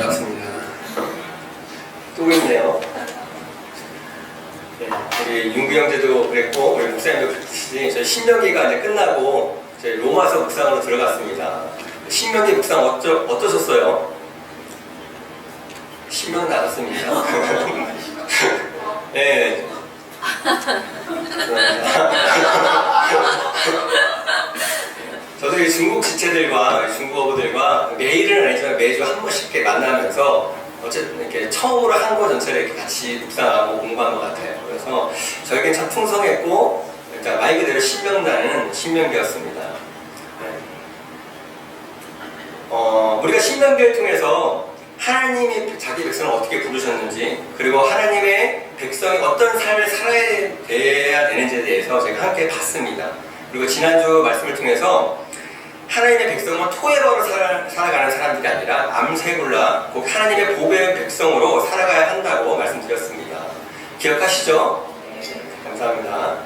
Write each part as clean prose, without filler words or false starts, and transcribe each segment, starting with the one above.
반갑습니다. 또 있네요. 네, 우리 윤구 형제도 그랬고 우리 목사님도 그랬듯이 저희 신명기가 이제 끝나고 저희 로마서 묵상으로 들어갔습니다. 신명기 묵상 어떠셨어요? 신명 나왔습니다. 네. 저도 이 중국 지체들과 중국 어부들과 매일은 아니지만 매주 한 번씩 이렇게 만나면서 어쨌든 이렇게 처음으로 한국 전체를 이렇게 같이 묵상하고 공부한 것 같아요. 그래서 저에겐 참 풍성했고 그러니까 말 그대로 신명나는 신명기였습니다. 네. 우리가 신명기를 통해서 하나님이 자기 백성을 어떻게 부르셨는지 그리고 하나님의 백성이 어떤 삶을 살아야 되는지에 대해서 저희가 함께 봤습니다. 그리고 지난주 말씀을 통해서 하나님의 백성은 토해바로 살아가는 사람들이 아니라 암세굴라 곧 하나님의 복의 백성으로 살아가야 한다고 말씀드렸습니다. 기억하시죠? 네. 감사합니다.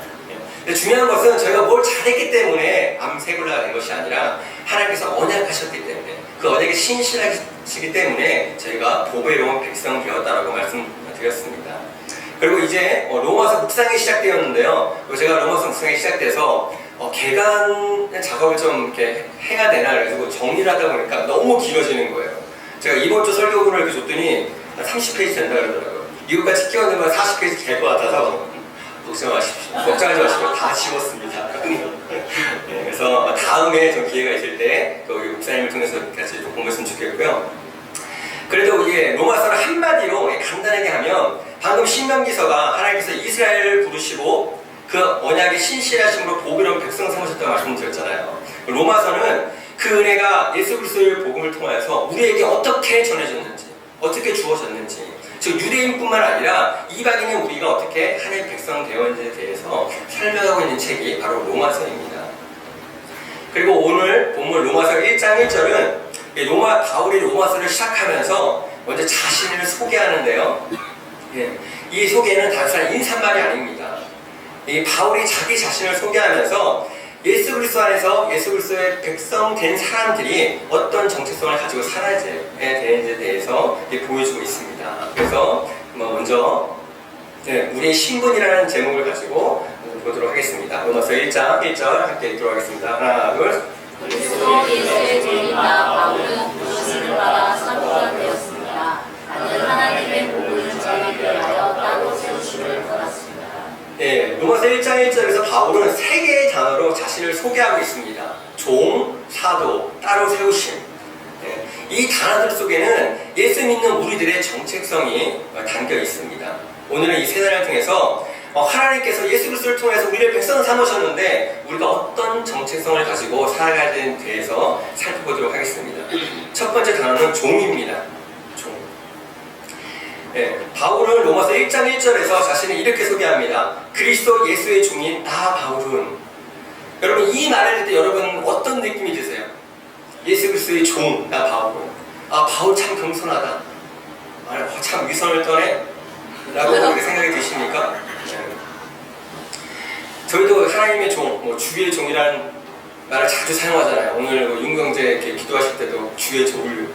근데 중요한 것은 저희가 뭘 잘했기 때문에 암세굴라가 된 것이 아니라 하나님께서 언약하셨기 때문에 그 언약에 신실하시기 때문에 저희가 보배로운 백성 되었다라고 말씀드렸습니다. 그리고 이제 로마서 묵상이 시작되었는데요. 제가 로마서 묵상이 시작돼서 개간 작업을 좀 이렇게 해야 되나 그래가지고 정리를 하다 보니까 너무 길어지는 거예요. 제가 이번 주 설교문을 이렇게 줬더니 30페이지 된다 그러더라고요. 이것까지 끼워내면 40페이지 될 것 같아서 걱정하지 마시고 다 지웠습니다. 네, 그래서 다음에 좀 기회가 있을 때 우리 목사님을 통해서 같이 좀 공부했으면 좋겠고요. 그래도 이게 로마서를 한마디로 간단하게 하면 방금 신명기서가 하나님께서 이스라엘을 부르시고 그 언약의 신실하심으로 복이로운 백성 삼으셨다고 말씀드렸잖아요. 로마서는 그 은혜가 예수 그리스도의 복음을 통하여서 우리에게 어떻게 전해졌는지 어떻게 주어졌는지 즉 유대인뿐만 아니라 이방인의 우리가 어떻게 하나님의 백성 되었는지에 대해서 설명하고 있는 책이 바로 로마서입니다. 그리고 오늘 본문 로마서 1장 1절은 바울이 로마서를 시작하면서 먼저 자신을 소개하는데요. 이 소개는 단순한 인사말이 아닙니다. 이 바울이 자기 자신을 소개하면서 예수 그리스도 안에서 예수 그리스도의 백성 된 사람들이 어떤 정체성을 가지고 살아야 되는지에 대해서 보여주고 있습니다. 그래서 먼저 우리의 신분이라는 제목을 가지고 보도록 하겠습니다. 로마서 1장 1절 함께 읽도록 하겠습니다. 하나, 둘. 그리스도 예수의 종이나 바울은 부르심을 받아 사도가 되었습니다. 나는 하나님의 복음을 전하기 위하여 따로 세우심을 받았습니다. 네, 로마서 1장 1절에서 바울은 세 개의 단어로 자신을 소개하고 있습니다. 종, 사도, 따로 세우심. 네, 이 단어들 속에는 예수 믿는 우리들의 정체성이 담겨 있습니다. 오늘은 이 세 단어를 통해서 하나님께서 예수 그리스도를 통해서 우리를 백성 삼으셨는데 우리가 어떤 정체성을 가지고 살아가야 되는지에 대해서 살펴보도록 하겠습니다. 첫 번째 단어는 종입니다. 종. 네, 바울은 로마서 1장 1절에서 자신을 이렇게 소개합니다. 그리스도 예수의 종인 나 바울은. 여러분 이 말을 듣을 때 여러분 어떤 느낌이 드세요? 예수 그리스도의 종 나 바울은. 바울 참 겸손하다. 참 위선을 떠네? 라고 그렇게 생각이 드십니까? 네. 저희도 하나님의 종, 주의 종이라는 말을 자주 사용하잖아요. 오늘 윤경재 이렇게 기도하실 때도 주의 종을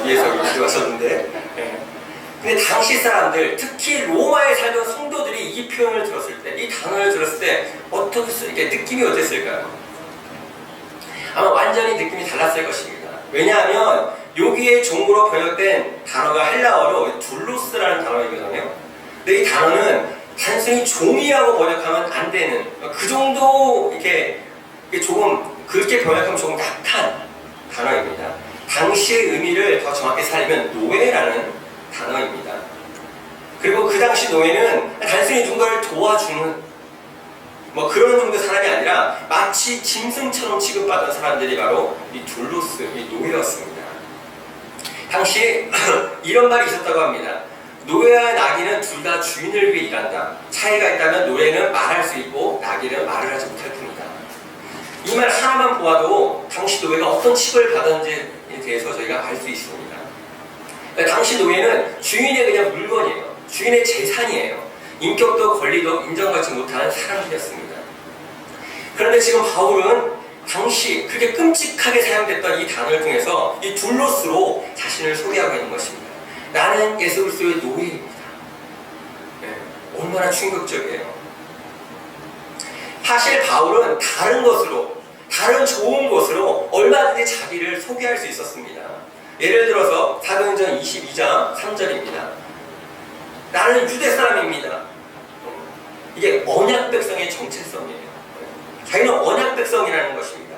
위해서 기도하셨는데 네. 근데 당시 사람들, 특히 로마에 살던 성도들이 이 표현을 들었을 때, 이 단어를 들었을 때 어떻게 느낌이 어땠을까요? 아마 완전히 느낌이 달랐을 것입니다. 왜냐하면 여기에 종으로 번역된 단어가 헬라어로 둘로스라는 단어이거든요. 근데 이 단어는 단순히 종이라고 번역하면 안 되는 그 정도 이렇게 조금 그렇게 번역하면 조금 약한 단어입니다. 당시의 의미를 더 정확히 살리면 노예라는 단어입니다. 그리고 그 당시 노예는 단순히 누군가를 도와주는 그런 정도 사람이 아니라 마치 짐승처럼 취급받던 사람들이 바로 이 둘로스, 이 노예였습니다. 당시에 이런 말이 있었다고 합니다. 노예와 나귀는 둘 다 주인을 위해 일한다. 차이가 있다면 노예는 말할 수 있고 나귀는 말을 하지 못할 뿐이다. 이 말 하나만 보아도 당시 노예가 어떤 칩을 받았는지에 대해서 저희가 알 수 있습니다. 당시 노예는 주인의 그냥 물건이에요. 주인의 재산이에요. 인격도 권리도 인정받지 못하는 사람들이었습니다. 그런데 지금 바울은 당시 그렇게 끔찍하게 사용됐던 이 단어를 통해서 이 둘로스로 자신을 소개하고 있는 것입니다. 나는 예수 그리스도의 노예입니다. 네, 얼마나 충격적이에요. 사실 바울은 다른 것으로, 다른 좋은 것으로 얼마든지 자기를 소개할 수 있었습니다. 예를 들어서 사도행전 22장 3절입니다. 나는 유대 사람입니다. 이게 언약 백성의 정체성이에요. 자기는 언약 백성이라는 것입니다.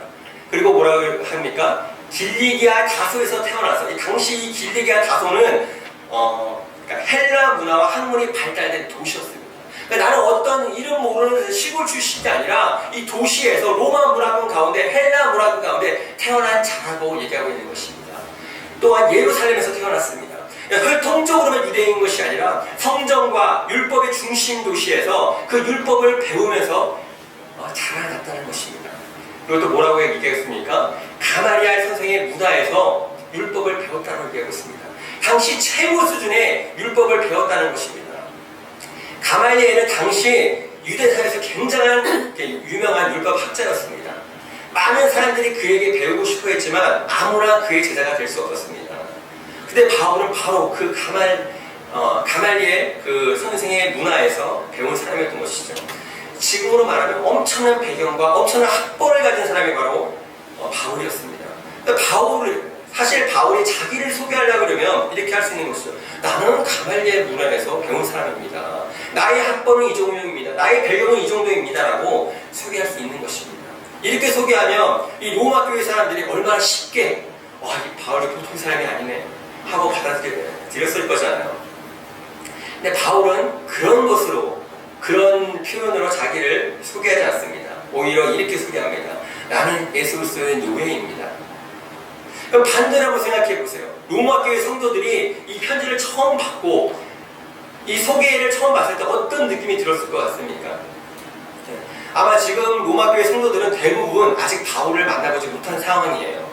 그리고 뭐라고 합니까? 길리기아 다소에서 태어나서, 당시 이 길리기아 다소는 그러니까 헬라 문화와 학문이 발달된 도시였습니다. 그러니까 나는 어떤 이름 모르는 시골 출신이 아니라 이 도시에서 로마 문화권 가운데, 헬라 문화권 가운데 태어난 자라고 얘기하고 있는 것입니다. 또한 예루살렘에서 태어났습니다. 혈통적으로만 유대인 것이 아니라 성전과 율법의 중심 도시에서 그 율법을 배우면서 자라났다는 것입니다. 그리고 또 뭐라고 얘기했습니까? 가말리알 선생의 문화에서 율법을 배웠다고 얘기하고 있습니다. 당시 최고 수준의 율법을 배웠다는 것입니다. 가말리엘은 당시 유대사에서 굉장한 유명한 율법 학자였습니다. 많은 사람들이 그에게 배우고 싶어 했지만 아무나 그의 제자가 될 수 없었습니다. 근데 바울은 바로 그 가말리엘 그 선생의 문화에서 배운 사람이었던 것이죠. 지금으로 말하면 엄청난 배경과 엄청난 학벌을 가진 사람이 바로 바울이었습니다. 사실 바울이 자기를 소개하려고 그러면 이렇게 할 수 있는 것이죠. 나는 가말리엘 문화에서 배운 사람입니다. 나의 학벌은 이 정도입니다. 나의 배경은 이 정도입니다. 라고 소개할 수 있는 것입니다. 이렇게 소개하면 이 로마 교회 사람들이 얼마나 쉽게 이 바울이 보통 사람이 아니네 하고 받아들였을 거잖아요. 근데 바울은 그런 것으로, 그런 표현으로 자기를 소개하지 않습니다. 오히려 이렇게 소개합니다. 나는 예수 그리스도의 노예입니다. 그럼 반대로 한번 생각해 보세요. 로마 교회 성도들이 이 편지를 처음 받고 이 소개를 처음 봤을 때 어떤 느낌이 들었을 것 같습니까? 아마 지금 로마 교회 성도들은 대부분 아직 바울을 만나보지 못한 상황이에요.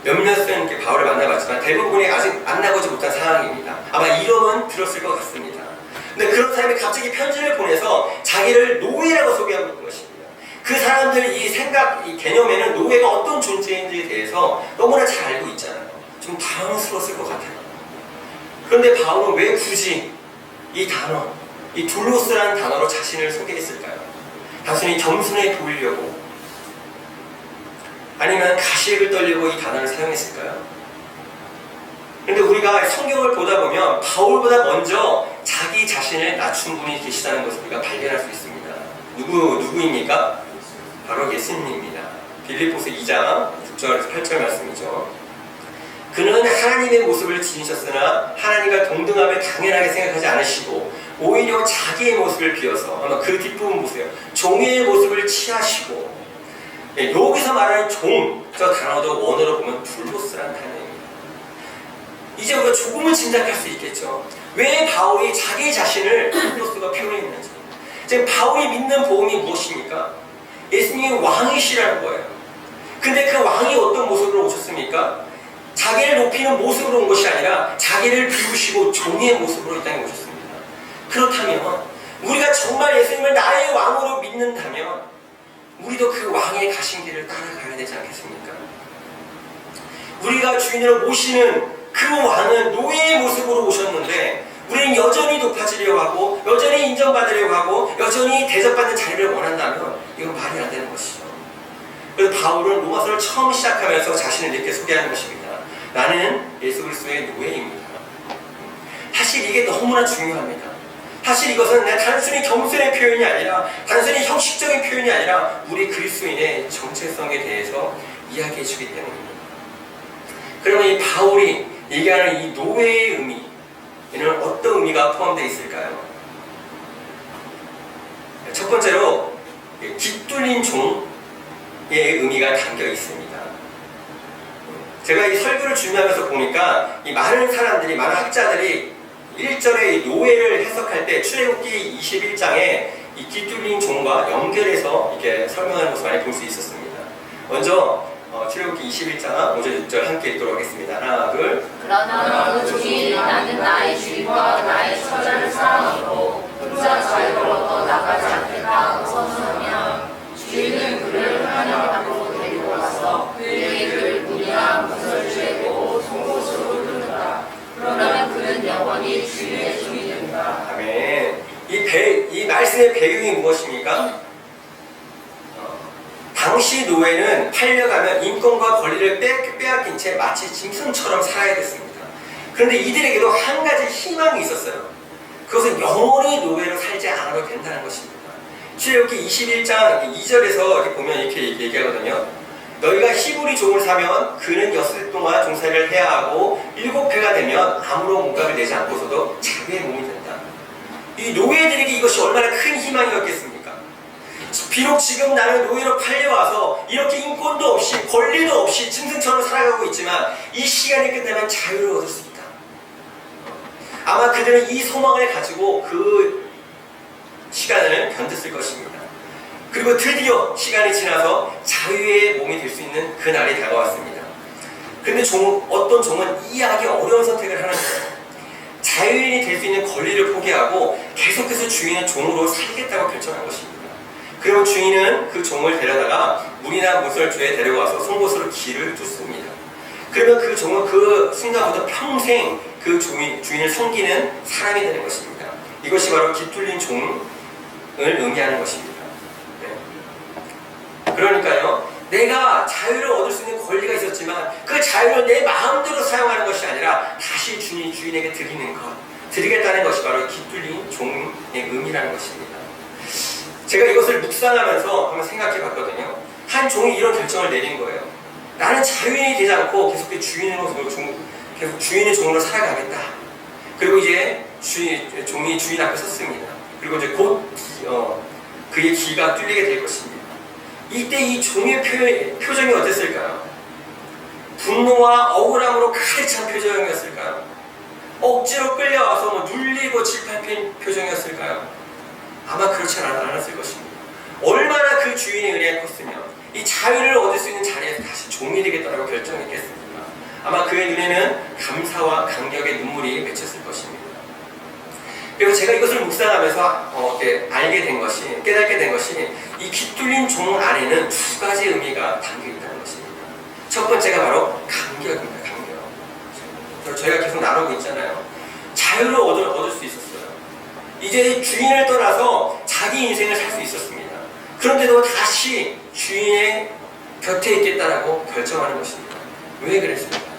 몇몇은 이렇게 바울을 만나봤지만 대부분이 아직 만나보지 못한 상황입니다. 아마 이름은 들었을 것 같습니다. 근데 그런 사람이 갑자기 편지를 보내서 자기를 노예라고 소개하고 있는 것입니다. 그 사람들 이 생각, 이 개념에는 노예가 어떤 존재인지에 대해서 너무나 잘 알고 있잖아요. 좀 당황스러웠을 것 같아요. 그런데 바울은 왜 굳이 이 단어, 이 둘로스라는 단어로 자신을 소개했을까요? 단순히 겸손해 보이려고, 아니면 가시를 떨리고 이 단어를 사용했을까요? 그런데 우리가 성경을 보다 보면 바울보다 먼저 자기 자신을 낮춘 분이 계시다는 것을 우리가 발견할 수 있습니다. 누구입니까? 바로 예수님입니다. 빌립보서 2장 6절에서 8절 말씀이죠. 그는 하나님의 모습을 지니셨으나 하나님과 동등함을 당연하게 생각하지 않으시고 오히려 자기의 모습을 비워서, 아마 그 뒷부분 보세요. 종의 모습을 취하시고, 여기서 말하는 종, 저 단어도 원어로 보면 둘로스라는 단어입니다. 이제 우리가 조금은 짐작할 수 있겠죠. 왜 바울이 자기 자신을 둘로스가 표현했는지. 지금 바울이 믿는 복음이 무엇입니까? 예수님이 왕이시라는 거예요. 근데 그 왕이 어떤 모습으로 오셨습니까? 자기를 높이는 모습으로 온 것이 아니라 자기를 비우시고 종의 모습으로 이 땅에 오셨습니다. 그렇다면 우리가 정말 예수님을 나의 왕으로 믿는다면 우리도 그 왕의 가신 길을 따라가야 되지 않겠습니까? 우리가 주인으로 모시는 그 왕은 노예의 모습으로 오셨는데 우리는 여전히 높아지려고 하고 여전히 인정받으려고 하고 여전히 대접받는 자리를 원한다면 이건 말이 안 되는 것이죠. 그래서 바울은 로마서를 처음 시작하면서 자신을 이렇게 소개하는 것입니다. 나는 예수 그리스도의 노예입니다. 사실 이게 너무나 중요합니다. 사실 이것은 단순히 겸손의 표현이 아니라, 단순히 형식적인 표현이 아니라 우리 그리스도인의 정체성에 대해서 이야기해 주기 때문입니다. 그러면 이 바울이 얘기하는 이 노예의 의미에는 어떤 의미가 포함되어 있을까요? 첫 번째로 깃뚫린 종의 의미가 담겨 있습니다. 제가 이 설교를 준비하면서 보니까 이 많은 사람들이, 많은 학자들이 1절의 노예를 해석할 때 출애굽기 21장에 이 깃뚫린 종과 연결해서 이렇게 설명하는 것을 많이 볼 수 있었습니다. 먼저 출애굽기 21장 5절 6절 함께 읽도록 하겠습니다. 하나, 둘. 그러나 그 주일 나는 나의 주인과 나의 처자를 사랑하고 혼자 자유로 얻어 나가지 않겠다 선언하며 주인은 그를 하나님 앞으로 데리고 말씀의 배경이 무엇입니까? 당시 노예는 팔려가면 인권과 권리를 빼앗긴 채 마치 짐승처럼 살아야 됐습니다. 그런데 이들에게도 한 가지 희망이 있었어요. 그것은 영원히 노예로 살지 않아도 된다는 것입니다. 출애굽기 21장 2절에서 이렇게 보면 이렇게 얘기하거든요. 너희가 히브리 종을 사면 그는 6해 동안 종살이를 해야 하고 7해가 되면 아무런 몸값을 내지 않고서도 자기의 몸이 된다. 이 노예들에게 이것이 얼마나 큰 희망이었겠습니까? 비록 지금 나는 노예로 팔려와서 이렇게 인권도 없이 권리도 없이 짐승처럼 살아가고 있지만 이 시간이 끝나면 자유를 얻을 수 있다. 아마 그들은 이 소망을 가지고 그 시간을 견뎠을 것입니다. 그리고 드디어 시간이 지나서 자유의 몸이 될 수 있는 그 날이 다가왔습니다. 그런데 어떤 종은 이해하기 어려운 선택을 하는 거예요. 자유인이 될 수 있는 권리를 포기하고 계속해서 주인은 종으로 살겠다고 결정한 것입니다. 그리고 주인은 그 종을 데려다가 물이나 무설주에 데려와서 송곳으로 길을 뚫습니다. 그러면 그 종은 그 순간부터 평생 그 주인을 섬기는 사람이 되는 것입니다. 이것이 바로 깃 뚫린 종을 의미하는 것입니다. 네. 그러니까요, 내가 자유를 얻을 수 있는 권리가 있었지만 그 자유를 내 마음대로 사용하는 것이 아니라 다시 주인에게 드리겠다는 것이 바로 깃 뚫린 종의 의미라는 것입니다. 제가 이것을 묵상하면서 한번 생각해 봤거든요. 한 종이 이런 결정을 내린 거예요. 나는 자유인이 되지 않고 계속 주인의 종으로 살아가겠다. 그리고 이제 종이 주인 앞에 섰습니다. 그리고 이제 곧 그의 귀가 뚫리게 될 것입니다. 이때 이 종의 표정이 어땠을까요? 분노와 억울함으로 가득 찬 표정이었을까요? 억지로 끌려와서 눌리고 짓밟힌 표정이었을까요? 아마 그렇지 않았을 것입니다. 얼마나 그 주인의 은혜가 컸으면 이 자유를 얻을 수 있는 자리에서 다시 종이 되겠다고 결정했겠습니까? 아마 그의 눈에는 감사와 감격의 눈물이 맺혔을 것입니다. 그리고 제가 이것을 묵상하면서 깨닫게 된 것이 이 깃 뚫린 종 안에는 두 가지 의미가 담겨 있다는 것입니다. 첫 번째가 바로 감격입니다. 감격. 저희가 계속 나누고 있잖아요. 자유를 얻을 수 있었어요. 이제 주인을 떠나서 자기 인생을 살 수 있었습니다. 그런데도 다시 주인의 곁에 있겠다라고 결정하는 것입니다. 왜 그랬습니까?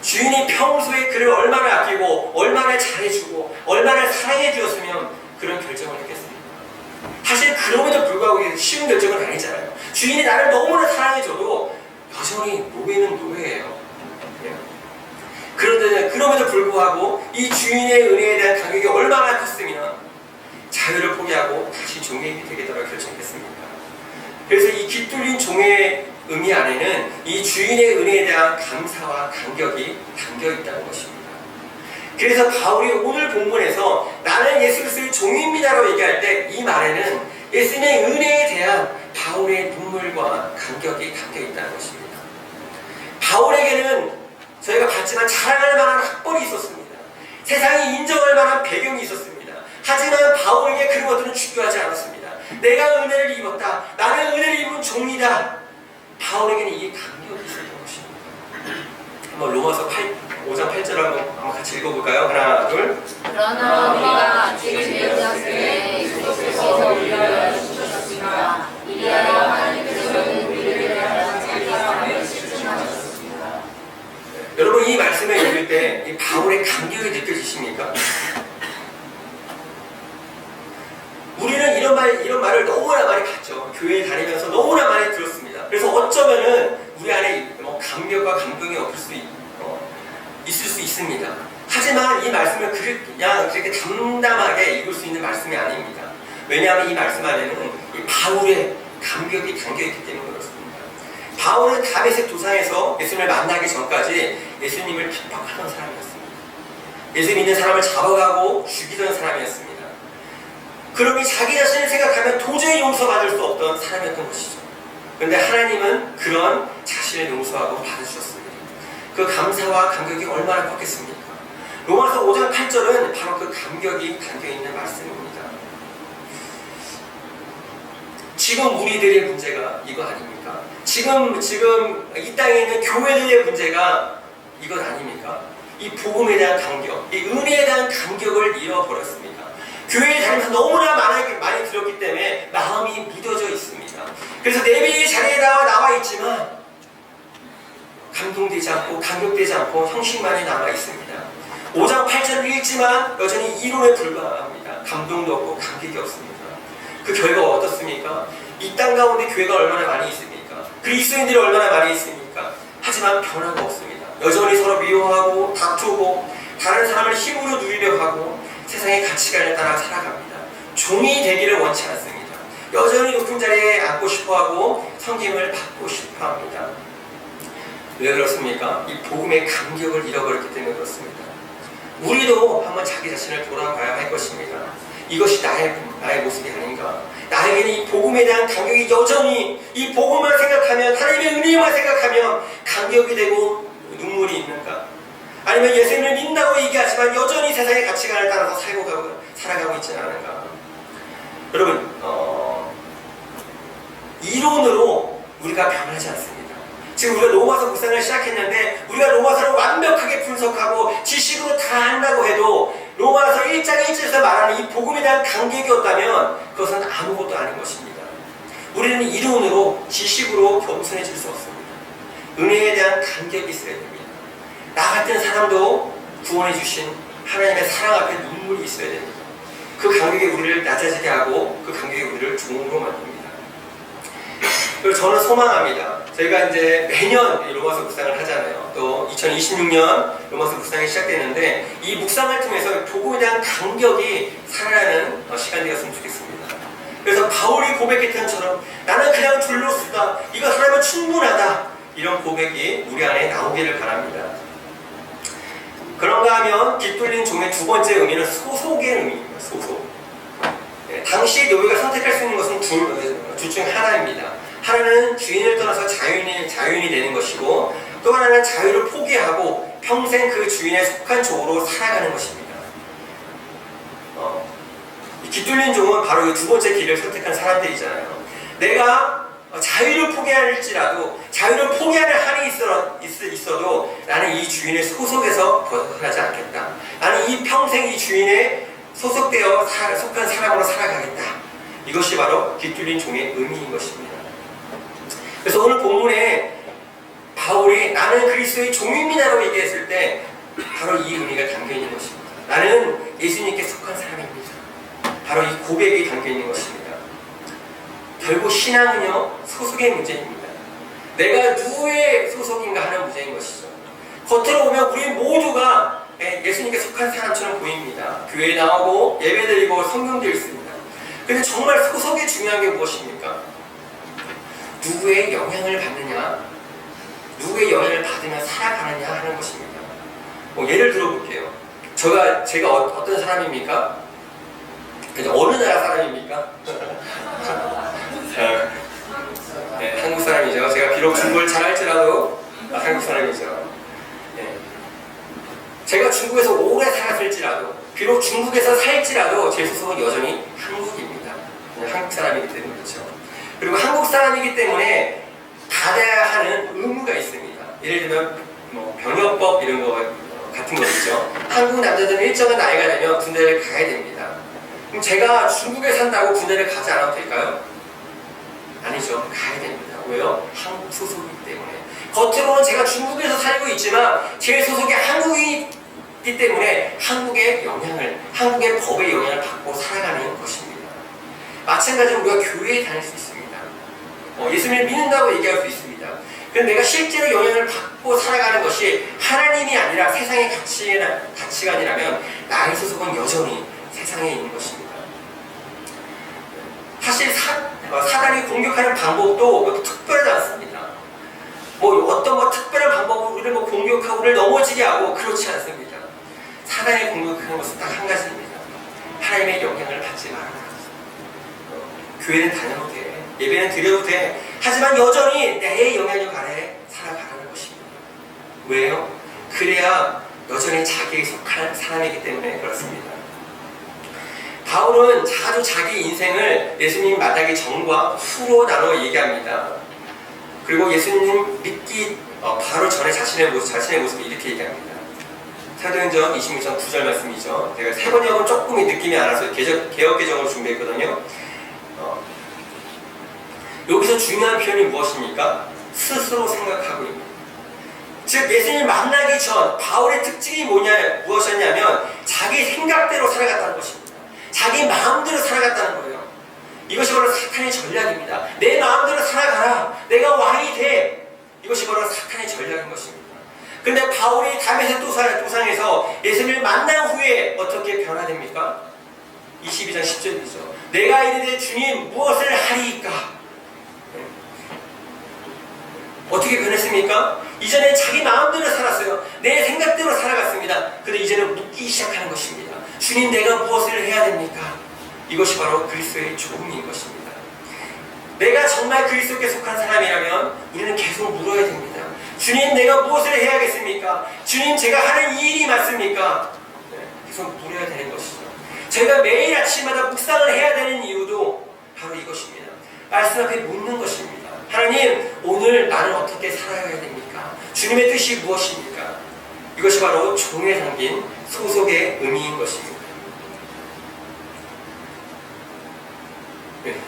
주인이 평소에 그를 얼마나 아끼고 얼마나 잘해주고 얼마나 사랑해주었으면 그런 결정을 했겠습니까? 사실 그럼에도 불구하고 쉬운 결정은 아니잖아요. 주인이 나를 너무나 사랑해줘도 여전히 노예는 노예예요. 그럼에도 불구하고 이 주인의 은혜에 대한 감격이 얼마나 컸으면 자유를 포기하고 다시 종이 되겠다고 결정했습니까? 그래서 이 깃 뚫린 종의 의미 안에는 이 주인의 은혜에 대한 감사와 감격이 담겨 있다는 것입니다. 그래서 바울이 오늘 본문에서 나는 예수 그리스도의 종입니다라고 얘기할 때 이 말에는 예수님의 은혜에 대한 바울의 눈물과 감격이 담겨 있다는 것입니다. 바울에게는 저희가 봤지만 자랑할 만한 학벌이 있었습니다. 세상이 인정할 만한 배경이 있었습니다. 하지만 바울에게 그런 것들은 중요하지 않았습니다. 내가 은혜를 입었다. 나는 은혜를 입은 종이다. 바울에게는 이게 감격이 있었던 것입니다. 한번 로마서 5장 8절 한번 같이 읽어볼까요? 하나, 둘. 그러나 우리가 아직 죄였을 그리스도께서 우리를 주셨습니다. 이리하여 하나님께서는 우리를 위하여 자기 사랑을 실증하셨습니다. 여러분, 이 말씀을 읽을 때 이 바울의 감격이 느껴지십니까? 우리는 이런 말을 너무나 많이 봤죠. 교회에 다니면서 너무나 많이 들었습니다. 그래서 어쩌면은 우리 안에 감격과 감동이 있을 수 있습니다. 하지만 이 말씀을 그냥 그렇게 담담하게 읽을 수 있는 말씀이 아닙니다. 왜냐하면 이 말씀 안에는 이 바울의 감격이 담겨있기 때문에 그렇습니다. 바울은 다메섹 도상에서 예수님을 만나기 전까지 예수님을 핍박하던 사람이었습니다. 예수 믿는 사람을 잡아가고 죽이던 사람이었습니다. 그러니 자기 자신을 생각하면 도저히 용서받을 수 없던 사람이었던 것이죠. 그런데 하나님은 그런 자신을 용서하고 받아주셨습니다. 그 감사와 감격이 얼마나 컸겠습니까? 로마서 5장 8절은 바로 그 감격이 담겨있는 말씀입니다. 지금 우리들의 문제가 이거 아닙니까? 지금 이 땅에 있는 교회들의 문제가 이것 아닙니까? 이 복음에 대한 감격, 이 은혜에 대한 감격을 잃어버렸습니다. 교회에 다니면서 너무나 많이 들었기 때문에 마음이 묻어져 있습니다. 그래서 예배의 자리에 나와 있지만 감동되지 않고 감격되지 않고 형식만이 남아 있습니다. 5장 8절을 읽지만 여전히 이론에 불과합니다. 감동도 없고 감격이 없습니다. 그 결과가 어떻습니까? 이 땅 가운데 교회가 얼마나 많이 있습니까? 그리스도인들이 얼마나 많이 있습니까? 하지만 변화가 없습니다. 여전히 서로 미워하고 다투고 다른 사람을 힘으로 누리려 하고 세상의 가치관에 따라 살아갑니다. 종이 되기를 원치 않습니다. 여전히 높은 자리에 앉고 싶어하고 섬김을 받고 싶어합니다. 왜 그렇습니까? 이 복음의 감격을 잃어버렸기 때문에 그렇습니다. 우리도 한번 자기 자신을 돌아봐야 할 것입니다. 이것이 나의 모습이 아닌가? 나에게는 이 복음에 대한 감격이 여전히 이 복음만 생각하면, 하나님의 은혜만 생각하면 감격이 되고 눈물이 있는가? 아니면 예수님을 믿는다고 얘기하지만 여전히 세상의 가치관을 따라서 살아가고 있지는 않은가? 여러분, 이론으로 우리가 변하지 않습니다. 지금 우리가 로마서 묵상을 시작했는데 우리가 로마서를 완벽하게 분석하고 지식으로 다 한다고 해도 로마서 1장 1절에서 말하는 이 복음에 대한 감격이 없다면 그것은 아무것도 아닌 것입니다. 우리는 이론으로 지식으로 겸손해질 수 없습니다. 은혜에 대한 감격이 있어야 됩니다. 나 같은 사람도 구원해 주신 하나님의 사랑 앞에 눈물이 있어야 됩니다. 그 감격이 우리를 낮아지게 하고 그 감격이 우리를 종으로 만듭니다. 그리고 저는 소망합니다. 저희가 이제 매년 로마서 묵상을 하잖아요. 또 2026년 로마서 묵상이 시작되는데 이 묵상을 통해서 복음에 대한 감격이 살아나는 시간이 되었으면 좋겠습니다. 그래서 바울이 고백했던 것처럼 나는 그냥 둘로쓰다, 이거 하나면 충분하다, 이런 고백이 우리 안에 나오기를 바랍니다. 그런가 하면 깃둘린 종의 두 번째 의미는 소속의 의미입니다. 소속. 당시 노예가 선택할 수 있는 것은 둘 중 하나입니다. 하나는 주인을 떠나서 자유인이 되는 것이고, 또 하나는 자유를 포기하고 평생 그 주인에 속한 종으로 살아가는 것입니다. 깃둘린 종은 바로 이 두 번째 길을 선택한 사람들이잖아요. 내가 자유를 포기할지라도, 자유를 포기하는 한이 있어도 나는 이 주인의 소속에서 벗어나지 않겠다. 나는 이 평생 이 주인에 소속되어 속한 사람으로 살아가겠다. 이것이 바로 깃둘린 종의 의미인 것입니다. 그래서 오늘 본문에 바울이 나는 그리스도의 종입니다라고 얘기했을 때 바로 이 의미가 담겨있는 것입니다. 나는 예수님께 속한 사람입니다. 바로 이 고백이 담겨있는 것입니다. 결국 신앙은요, 소속의 문제입니다. 내가 누구의 소속인가 하는 문제인 것이죠. 겉으로 보면 우리 모두가 예수님께 속한 사람처럼 보입니다. 교회에 나오고 예배드리고 성경도 읽습니다. 근데 정말 소속이 중요한 게 무엇입니까? 누구의 영향을 받느냐, 누구의 영향을 받으며 살아가느냐 하는 것입니다. 예를 들어볼게요. 제가 어떤 사람입니까? 어느 나라 사람입니까? 네, 한국 사람이죠. 제가 비록 중국어를 잘할지라도 한국 사람이죠. 네. 제가 중국에서 오래 살았을지라도, 비록 중국에서 살지라도 제 소속은 여전히 한국입니다. 한국 사람이기 때문에 그렇죠. 그리고 한국 사람이기 때문에 받아야 하는 의무가 있습니다. 예를 들면 병역법 이런 거 같은 거 있죠. 한국 남자들은 일정한 나이가 되면 군대를 가야 됩니다. 그럼 제가 중국에 산다고 군대를 가지 않아도 될까요? 아니죠. 가야 됩니다. 왜요? 한국 소속이기 때문에. 겉으로는 제가 중국에서 살고 있지만 제 소속이 한국이기 때문에 한국의 법의 영향을 받고 살아가는 것입니다. 마찬가지로 우리가 교회에 다닐 수 있습니다. 예수님을 믿는다고 얘기할 수 있습니다. 그런데 내가 실제로 영향을 받고 살아가는 것이 하나님이 아니라 세상의 가치관이라면 나의 소속은 여전히 세상에 있는 것입니다. 사실 사단이 공격하는 방법도 특별하지 않습니다. 어떤 특별한 방법으로 우리를 공격하고 우리를 넘어지게 하고 그렇지 않습니다. 사단이 공격하는 것은 딱 한 가지입니다. 하나님의 영향을 받지 말아라. 교회는 다녀도 돼. 예배는 드려도 돼. 하지만 여전히 내 영향력 아래 살아가는 것입니다. 왜요? 그래야 여전히 자기에 속한 사람이기 때문에 그렇습니다. 바울은 자주 자기 인생을 예수님 만나기 전과 후로 나눠 얘기합니다. 그리고 예수님 믿기 바로 전에 자신의 모습을 이렇게 얘기합니다. 사도행전 26장 9절 말씀이죠. 제가 세 번역은 조금 느낌이 안 와서 개역개정으로 준비했거든요. 여기서 중요한 표현이 무엇입니까? 스스로 생각하고입니다. 즉 예수님을 만나기 전 바울의 특징이 무엇이었냐면 자기 생각대로 살아갔다는 것입니다. 자기 마음대로 살아갔다는 거예요. 이것이 바로 사탄의 전략입니다. 내 마음대로 살아가라. 내가 왕이 돼. 이것이 바로 사탄의 전략인 것입니다. 그런데 바울이 다메섹 도상에서 예수님을 만난 후에 어떻게 변화됩니까? 22장 10절이죠. 내가 이르되 주님 무엇을 하리이까? 어떻게 변했습니까? 이전에 자기 마음대로 살았어요. 내 생각대로 살아갔습니다. 그런데 이제는 묻기 시작하는 것입니다. 주님 내가 무엇을 해야 됩니까? 이것이 바로 그리스도의 조음인 것입니다. 내가 정말 그리스도께 속한 사람이라면 우리는 계속 물어야 됩니다. 주님 내가 무엇을 해야겠습니까? 주님 제가 하는 이 일이 맞습니까? 계속 물어야 되는 것이죠. 제가 매일 아침마다 묵상을 해야 되는 이유도 바로 이것입니다. 말씀 앞에 묻는 것입니다. 하나님 오늘 나는 어떻게 살아야 됩니까? 주님의 뜻이 무엇입니까? 이것이 바로 종에 담긴 소속의 의미인 것입니다.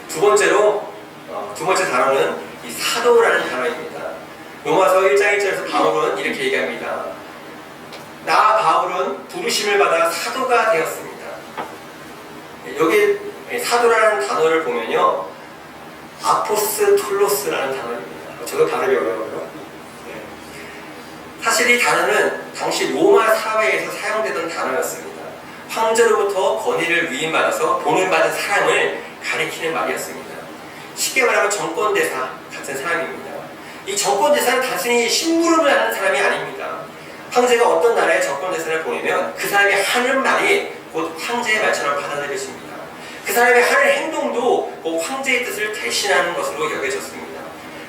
두 번째 단어는 이 사도라는 단어입니다. 로마서 1장 1절에서 바울은 이렇게 얘기합니다. 나 바울은 부르심을 받아 사도가 되었습니다. 여기 사도라는 단어를 보면요, 아포스톨로스라는 단어입니다. 저도 발음이 어려워요. 사실 이 단어는 당시 로마 사회에서 사용되던 단어였습니다. 황제로부터 권위를 위임받아서 본을 받은 사람을 가리키는 말이었습니다. 쉽게 말하면 정권대사 같은 사람입니다. 이 정권대사는 단순히 심부름을 하는 사람이 아닙니다. 황제가 어떤 나라에 정권대사를 보내면 그 사람이 하는 말이 곧 황제의 말처럼 받아들여집니다. 그 사람이 하는 행동도 곧 황제의 뜻을 대신하는 것으로 여겨졌습니다.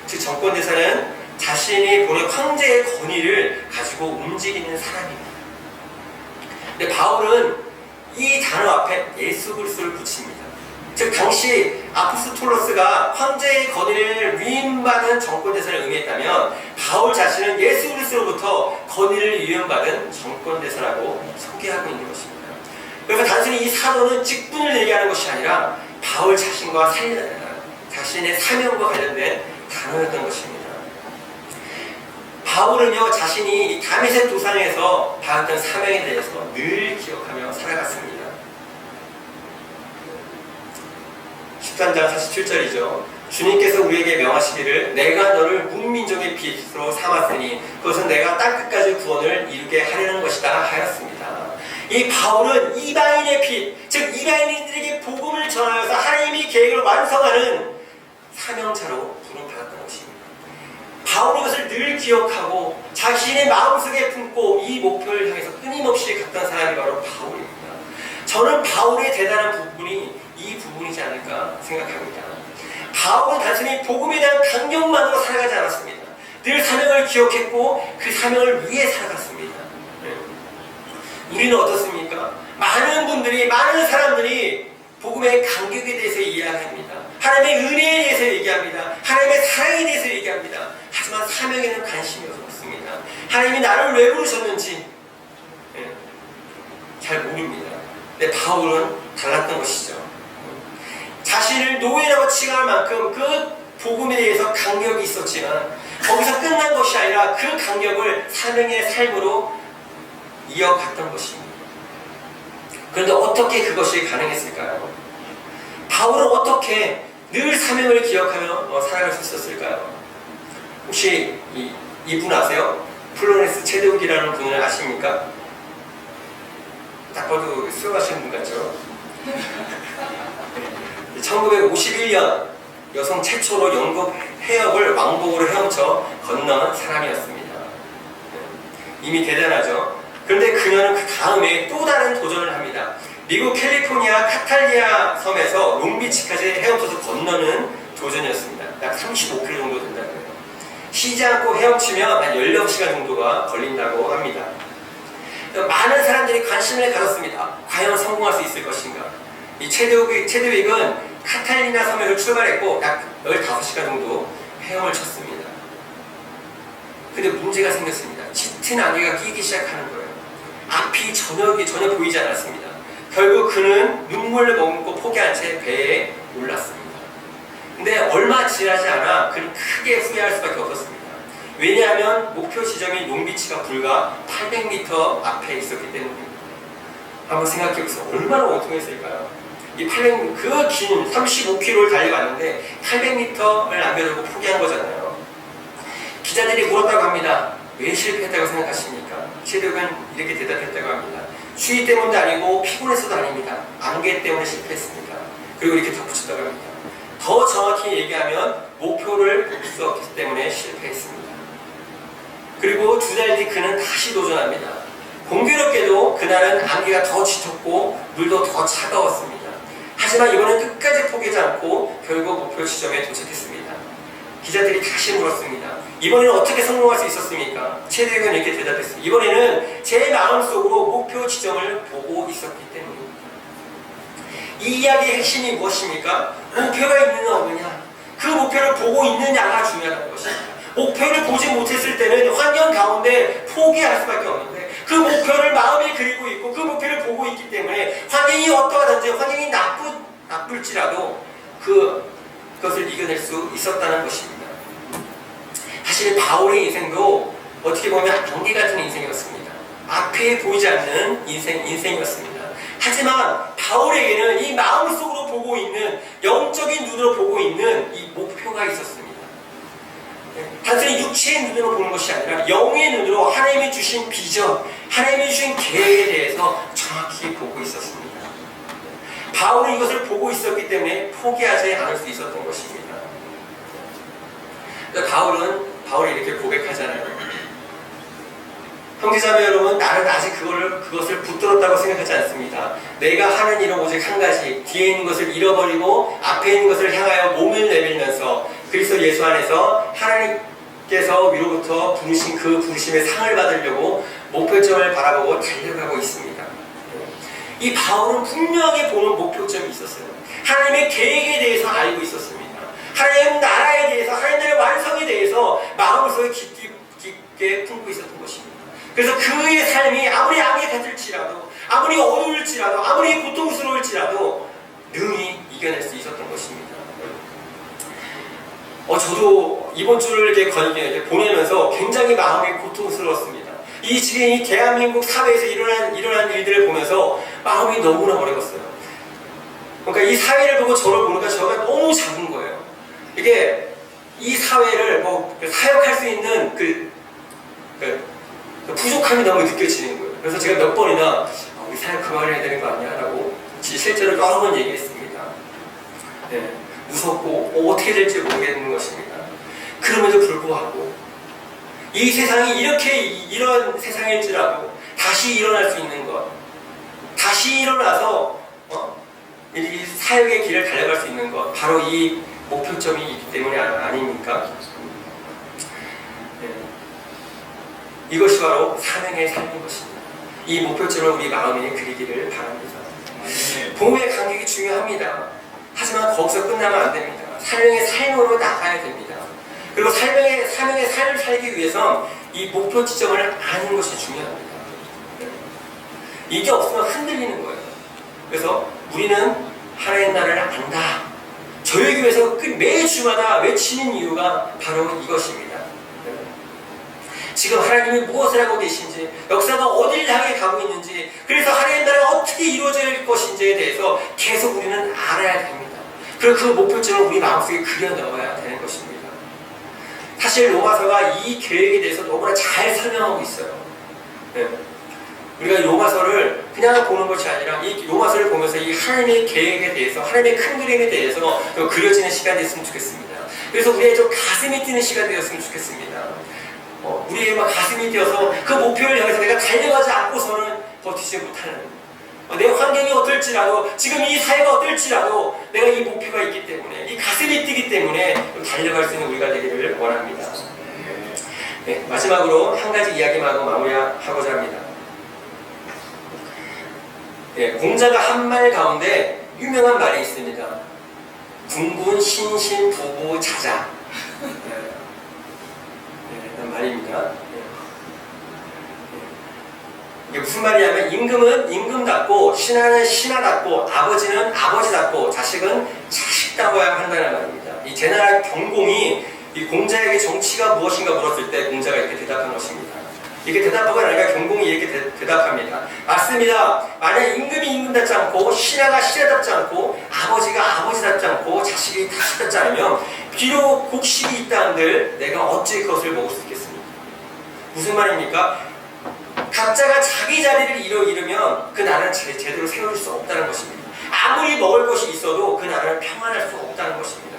즉 정권대사는 자신이 보낸 황제의 권위를 가지고 움직이는 사람입니다. 근데 바울은 이 단어 앞에 예수 그리스도를 붙입니다. 즉 당시 아포스톨로스가 황제의 권위를 위임받은 정권대사를 의미했다면 바울 자신은 예수 그리스도로부터 권위를 위임받은 정권대사라고 소개하고 있는 것입니다. 그래서 단순히 이 사도는 직분을 얘기하는 것이 아니라 바울 자신과 자신의 사명과 관련된 단어였던 것입니다. 바울은요 자신이 다메섹 도상에서 받았던 사명에 대해서 늘 기억하며 살아갔습니다. 13장 47절이죠. 주님께서 우리에게 명하시기를 내가 너를 문민족의 빛으로 삼았으니 그것은 내가 땅끝까지 구원을 이루게 하려는 것이다 하였습니다. 이 바울은 이방인의 빛, 즉 이방인들에게 복음을 전하여서 하나님이 계획을 완성하는 사명자로 부름받았던 것입니다. 바울은 이것을 늘 기억하고 자신의 마음속에 품고 이 목표를 향해서 끊임없이 갔던 사람이 바로 바울입니다. 저는 바울의 대단한 부분이 이 부분이지 않을까 생각합니다. 바울은 단순히 복음에 대한 강령만으로 살아가지 않았습니다. 늘 사명을 기억했고 그 사명을 위해 살아갔습니다. 우리는 어떻습니까? 많은 사람들이 복음의 간격에 대해서 이야기합니다. 하나님의 은혜에 대해서 얘기합니다. 하나님의 사랑에 대해서 얘기합니다. 하지만 사명에는 관심이 없습니다. 하나님이 나를 왜 부르셨는지 잘 모릅니다. 근데 바울은 달랐던 것이죠. 자신을 노예라고 칭할 만큼 그 복음에 대해서 강력이 있었지만 거기서 끝난 것이 아니라 그 강력을 사명의 삶으로 이어갔던 것입니다. 그런데 어떻게 그것이 가능했을까요? 바울은 어떻게 늘 사명을 기억하며 살아갈 수 있었을까요? 혹시 이분 아세요? 플로렌스 체드윅이라는 분을 아십니까? 딱 봐도 수영하시는 분 같죠? 1951년 여성 최초로 영국 해역을 왕복으로 헤엄쳐 건넌 사람이었습니다. 이미 대단하죠? 그런데 그녀는 그 다음에 또 다른 도전을 합니다. 미국 캘리포니아 카탈리아 섬에서 롱비치까지 헤엄쳐서 건너는 도전이었습니다. 약 35km 정도 된다고 해요. 쉬지 않고 헤엄치면 한 16시간 정도가 걸린다고 합니다. 많은 사람들이 관심을 가졌습니다. 과연 성공할 수 있을 것인가? 이 체드윅은 카탈리나 섬에서 출발했고 약 15시간 정도 헤엄을 쳤습니다. 근데 문제가 생겼습니다. 짙은 안개가 끼기 시작하는 거예요. 앞이 전혀 보이지 않았습니다. 결국 그는 눈물을 머금고 포기한 채 배에 올랐습니다. 근데 얼마 지나지 않아 그는 크게 후회할 수밖에 없었습니다. 왜냐하면 목표 지점인 농비치가 불과 800m 앞에 있었기 때문입니다. 한번 생각해 보세요. 얼마나 원통했을까요? 이 800m, 그 긴 35km를 달려갔는데 800m를 남겨두고 포기한 거잖아요. 기자들이 물었다고 합니다. 왜 실패했다고 생각하십니까? 체력은 이렇게 대답했다고 합니다. 추위 때문도 아니고 피곤해서도 아닙니다. 안개 때문에 실패했습니다. 그리고 이렇게 덧붙였다고 합니다. 더 정확히 얘기하면 목표를 볼 수 없기 때문에 실패했습니다. 그리고 2달 뒤 그는 다시 도전합니다. 공교롭게도 그날은 안개가 더 짙었고 물도 더 차가웠습니다. 하지만 이번엔 끝까지 포기하지 않고 결국 목표 지점에 도착했습니다. 기자들이 다시 물었습니다. 이번에는 어떻게 성공할 수 있었습니까? 최대근 이렇게 대답했습니다. 이번에는 제 마음속으로 목표 지점을 보고 있었기 때문입니다. 이 이야기의 핵심이 무엇입니까? 목표가 있느냐 없느냐, 그 목표를 보고 있느냐가 중요한 것입니다. 목표를 보지 못했을 때는 환경 가운데 포기할 수밖에 없는데 그 목표를 마음에 그리고 있고 그 목표를 보고 있기 때문에 환경이 어떠하든지 환경이 나쁠지라도 그것을 이겨낼 수 있었다는 것입니다. 사실 바울의 인생도 어떻게 보면 안개 같은 인생이었습니다. 앞에 보이지 않는 인생이었습니다. 하지만 바울에게는 이 마음속으로 보고 있는, 영적인 눈으로 보고 있는 이 목표가 있었습니다. 단순히 육체의 눈으로 보는 것이 아니라 영의 눈으로 하나님이 주신 비전, 하나님이 주신 계획에 대해서 정확히 보고 있었습니다. 바울은 이것을 보고 있었기 때문에 포기하지 않을 수 있었던 것입니다. 바울이 이렇게 고백하잖아요. 형제자매 여러분, 나는 아직 그것을 붙들었다고 생각하지 않습니다. 내가 하는 일은 오직 한 가지, 뒤에 있는 것을 잃어버리고 앞에 있는 것을 향하여 몸을 내밀면서 그리스도 예수 안에서 하나님께서 위로부터 부르신 그 부르심의 상을 받으려고 목표점을 바라보고 달려가고 있습니다. 이 바울은 분명히 보는 목표점이 있었어요. 하나님의 계획에 대해서 알고 있었습니다. 하나님 나라에 대해서, 하나님 나라의 완성에 대해서 마음속에 깊게 품고 있었던 것입니다. 그래서 그의 삶이 아무리 악에 같을지라도, 아무리 어려울지라도, 아무리 고통스러울지라도 능히 이겨낼 수 있었던 것입니다. 저도 이번 주를 이렇게 보내면서 굉장히 마음이 고통스러웠습니다. 지금 이 대한민국 사회에서 일어난 일들을 보면서 마음이 너무나 어려웠어요. 그러니까 이 사회를 보고 저를 보니까 저가 너무 작은 거예요. 이게 이 사회를 사역할 수 있는 그 부족함이 너무 느껴지는 거예요. 그래서 제가 몇 번이나 우리 사역 그만해야 되는 거 아니야? 라고 실제로 여러 번 얘기했습니다. 네, 무섭고 어떻게 될지 모르겠는 것입니다. 그럼에도 불구하고 이 세상이 이런 세상일지라도 다시 일어날 수 있는 것, 다시 일어나서 이 사역의 길을 달려갈 수 있는 것, 바로 이 목표점이 있기 때문에 아닙니까? 네. 이것이 바로 사명의 삶인 것입니다. 이 목표점을 우리 마음에 그리기를 바랍니다. 복음의 간격이 중요합니다. 하지만 거기서 끝나면 안 됩니다. 사명의 삶으로 나가야 됩니다. 그리고 사명의 삶을 살기 위해선 이 목표 지점을 아는 것이 중요합니다. 이게 없으면 흔들리는 거예요. 그래서 우리는 하나님 나라를 안다. 저희 교회에서 매주마다 외치는 이유가 바로 이것입니다. 지금 하나님이 무엇을 하고 계신지, 역사가 어디를 향해 가고 있는지, 그래서 하나님 나라가 어떻게 이루어질 것인지에 대해서 계속 우리는 알아야 됩니다. 그리고 그 목표점을 우리 마음속에 그려 넣어야 되는 것입니다. 사실 로마서가 이 계획에 대해서 너무나 잘 설명하고 있어요. 네. 우리가 로마서를 그냥 보는 것이 아니라 이 로마서를 보면서 이 하나님의 계획에 대해서, 하나님의 큰 그림에 대해서 그려지는 시간이 됐으면 좋겠습니다. 그래서 우리의 좀 가슴이 뛰는 시간이 되었으면 좋겠습니다. 우리의 가슴이 뛰어서 그 목표를 향해서 내가 달려가지 않고서는 버티지 못하는, 내 환경이 어떨지라도, 지금 이 사회가 어떨지라도 내가 이 목표가 있기 때문에, 이 가슴이 뛰기 때문에 달려갈 수 있는 우리가 되기를 원합니다. 네, 마지막으로 한 가지 이야기만 하고 마무리하고자 합니다. 네, 공자가 한 말 가운데 유명한 말이 있습니다. 군군 신신 부부 자자. 말입니다. 이게 무슨 말이냐면 임금은 임금답고 신하는 신하답고 아버지는 아버지답고 자식은 자식다워야 한다는 말입니다. 이 제나라 경공이 이 공자에게 정치가 무엇인가 물었을 때 공자가 이렇게 대답한 것입니다. 이렇게 대답하고 나니까 경공이 이렇게 대답합니다. 맞습니다. 만약 임금이 임금답지 않고 신하가 신하답지 않고 아버지가 아버지답지 않고 자식이 자식답지 않으면 비록 곡식이 있다 한들 내가 어찌 그것을 먹을 수 있겠습니까? 무슨 말입니까? 각자가 자기 자리를 잃으면 그 나라는 제대로 세워질 수 없다는 것입니다. 아무리 먹을 것이 있어도 그 나라는 평안할 수 없다는 것입니다.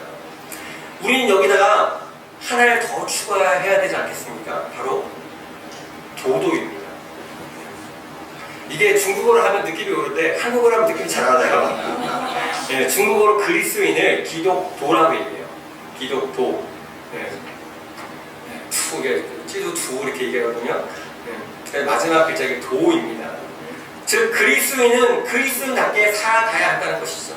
우리는 여기다가 하나를 더 추가해야 되지 않겠습니까? 바로 도도입니다. 이게 중국어로 하면 느낌이 오는데 한국어로 하면 느낌이 잘 안 와요. 네, 중국어로 그리스인을 기독도라고 얘기해요. 기독도. 네. 이게 찌도 두 이렇게 얘기하거든요. 네. 마지막 글자가 도입니다. 즉 그리스인은 그리스인답게 살아가야 한다는 것이죠.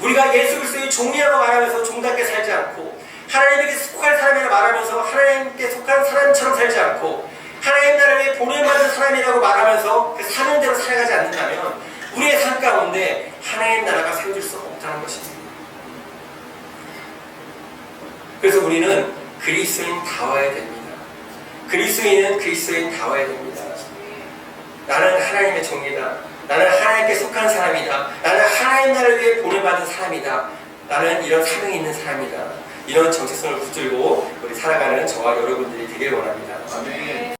우리가 예수 그리스도의 종이라고 말하면서 종답게 살지 않고 하나님에게 속한 사람이라 말하면서 하나님께 속한 사람처럼 살지 않고 하나님 나라에 보냄받은 사람이라고 말하면서 그 사는 대로 살아가지 않는다면 우리의 삶 가운데 하나님 나라가 세워질 수 없다는 것입니다. 그래서 우리는 그리스도인다워야 됩니다. 그리스도인은 그리스도인다워야 됩니다. 나는 하나님의 종이다. 나는 하나님께 속한 사람이다. 나는 하나님 나라를 위해 보냄받은 사람이다. 나는 이런 사명이 있는 사람이다. 이런 정체성을 붙들고 우리 살아가는 저와 여러분들이 되길 원합니다. 아멘.